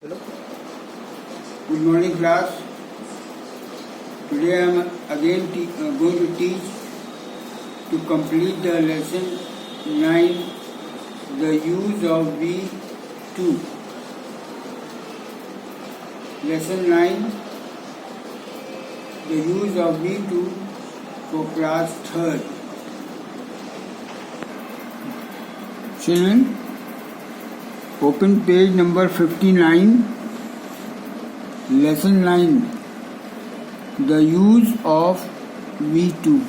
Good morning, class. Today I am again going to teach to complete the lesson 9, the use of V2. Lesson 9, the use of V2 for class 3rd. Children, open page number 59, lesson 9, the use of V2.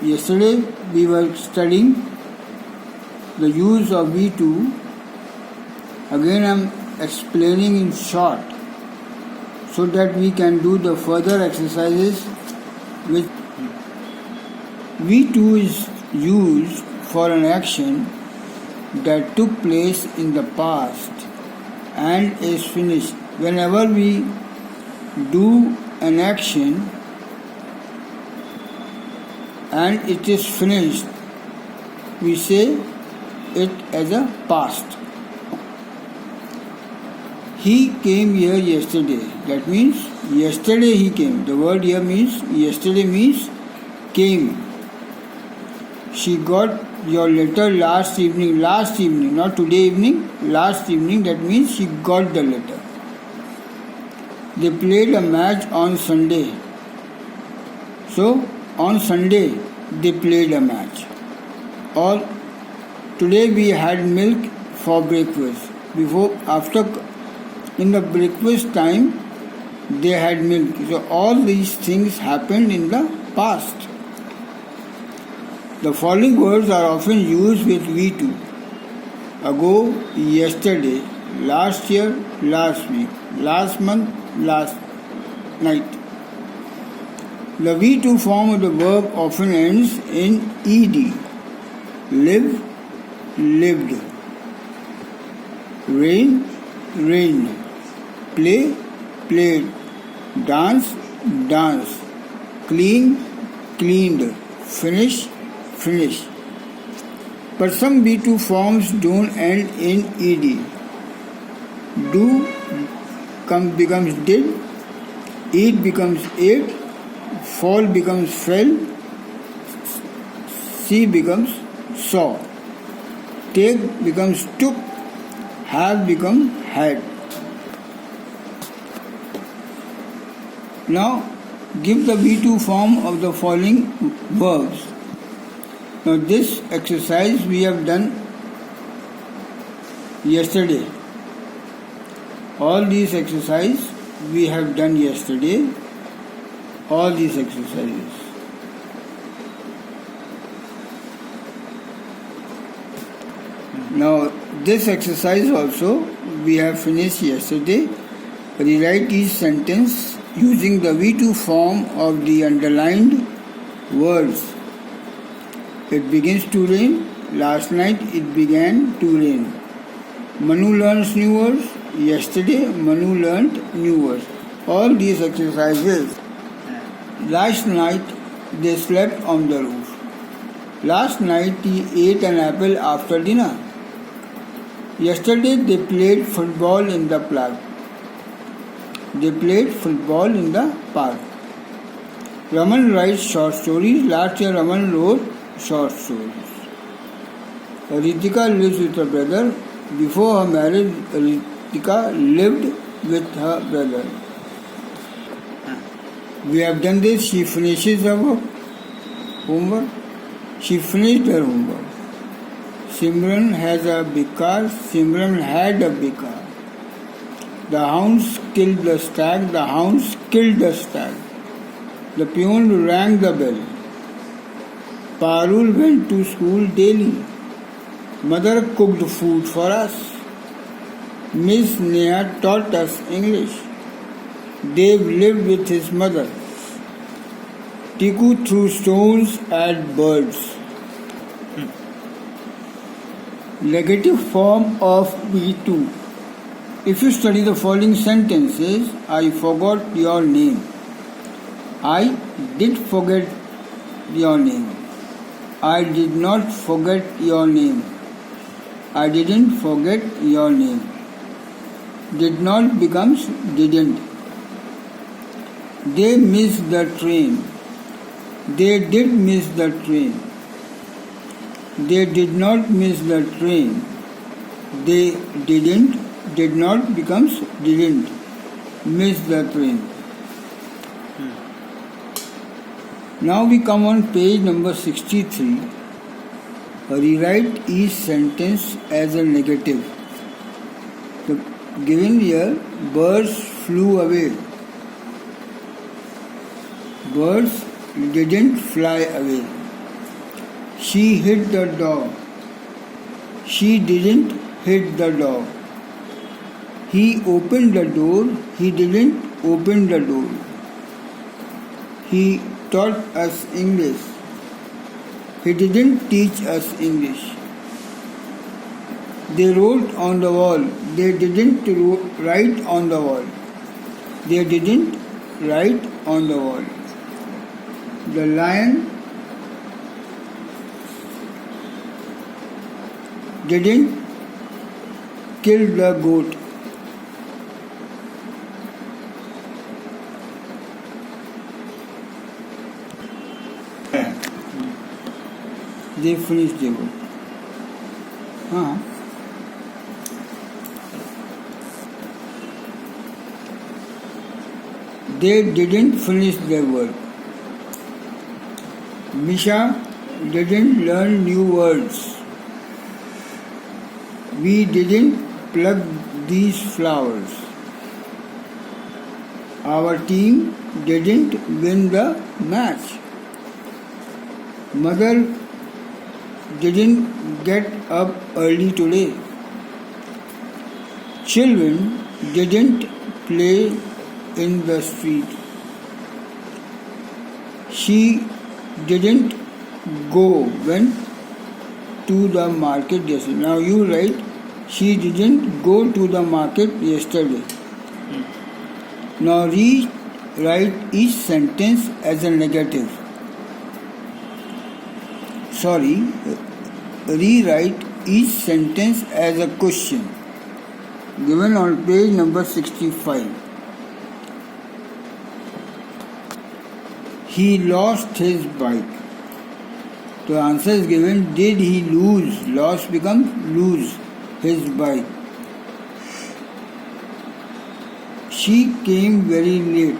Yesterday we were studying the use of V2. Again I am explaining in short so that we can do the further exercises with V2 is used for an action that took place in the past and is finished. Whenever we do an action and it is finished, we say it as a past. He came here yesterday. That means yesterday he came. The word here means yesterday means came. She got your letter last evening, not today evening, last evening, that means she got the letter. They played a match on Sunday. So, on Sunday, they played a match. Or, today we had milk for breakfast. In the breakfast time, they had milk. So, all these things happened in the past. The following words are often used with V2. Ago, yesterday, last year, last week, last month, last night. The V2 form of the verb often ends in ed. Live, lived. Rain, rained. Play, played. Dance, danced. Clean, cleaned. Finish, finish. But some V2 forms don't end in ed. Do becomes did, eat becomes ate, fall becomes fell, see becomes saw, take becomes took, have becomes had. Now give the V2 form of the following verbs. Now this exercise we have done yesterday. All these exercises we have done yesterday. All these exercises. Now this exercise also we have finished yesterday. Rewrite each sentence using the V2 form of the underlined words. It begins to rain. Last night it began to rain. Manu learns new words. Yesterday Manu learnt new words. All these exercises. Last night they slept on the roof. Last night he ate an apple after dinner. Yesterday they played football in the park. They played football in the park. Raman writes short stories. Last year Raman wrote short stories. Ritika lives with her brother. Before her marriage, Ritika lived with her brother. We have done this. She finishes her homework. She finished her homework. Simran has a big car. Simran had a big car. The hounds killed the stag. The hounds killed the stag. The peon rang the bell. Parul went to school daily. Mother cooked food for us. Miss Neha taught us English. Dave lived with his mother. Tiku threw stones at birds. Negative form of V2. If you study the following sentences, I forgot your name. I did forget your name. I did not forget your name. I didn't forget your name. did not becomes didn't. They missed the train. They did miss the train. They did not miss the train. They did not becomes didn't miss the train. Now we come on page number 63. Rewrite each sentence as a negative. The given here, birds flew away. Birds didn't fly away. She hit the dog. She didn't hit the dog. He opened the door. He didn't open the door. He taught us English. He didn't teach us English. They wrote on the wall. They didn't write on the wall. They didn't write on the wall. The lion didn't kill the goat. They finished their work. They didn't finish their work. Misha didn't learn new words. We didn't pluck these flowers. Our team didn't win the match. Mother didn't get up early today. Children didn't play in the street. She didn't went to the market yesterday. Now you write, she didn't go to the market yesterday. Now rewrite each sentence as a negative. Rewrite each sentence as a question. Given on page number 65. He lost his bike. The answer is given, did he lose? Lost becomes lose his bike. She came very late.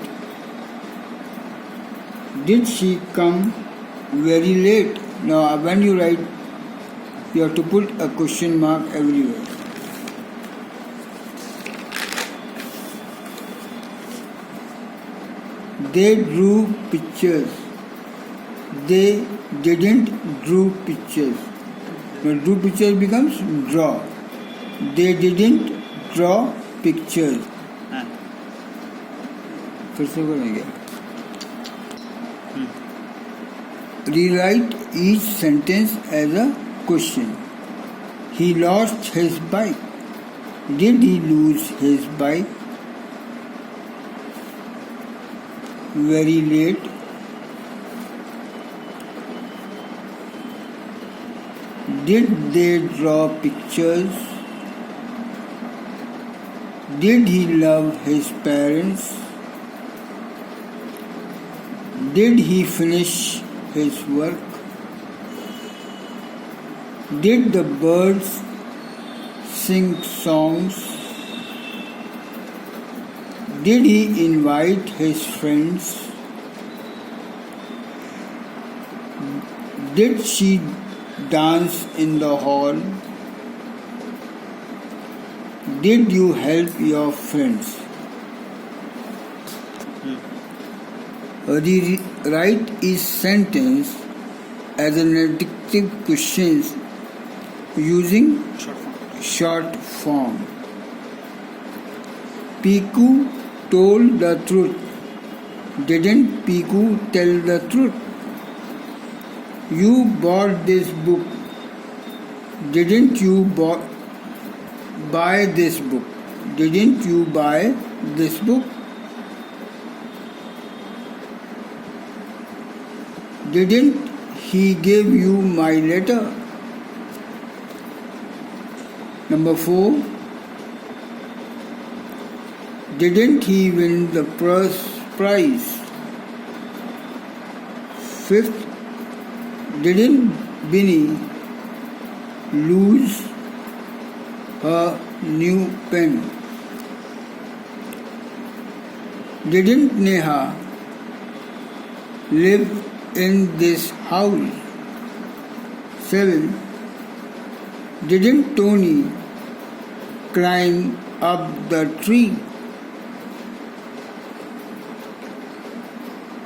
Did she come very late? Now when you write, you have to put a question mark everywhere. They drew pictures. They didn't drew pictures. Now drew pictures becomes draw. They didn't draw pictures. फिर से करेंगे. Rewrite each sentence as a question. He lost his bike. Did he lose his bike? Very late. Did they draw pictures? Did he love his parents? Did he finish his work? Did the birds sing songs? Did he invite his friends? Did she dance in the hall? Did you help your friends? Rewrite each sentence as an adjective questions using short form. Piku told the truth. Didn't Piku tell the truth? You bought this book. Didn't you buy this book? Didn't you buy this book? Didn't he give you my letter? Number 4. Didn't he win the first prize? Fifth, didn't Binny lose her new pen? Didn't Neha live in this house? 7. Didn't Tony climb up the tree?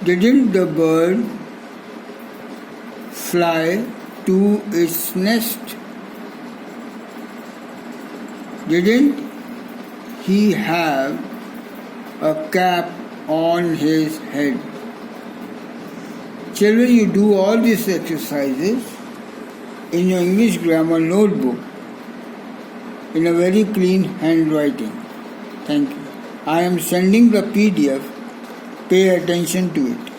Didn't the bird fly to its nest? Didn't he have a cap on his head? Children, you do all these exercises in your English grammar notebook in a very clean handwriting. Thank you. I am sending the PDF. Pay attention to it.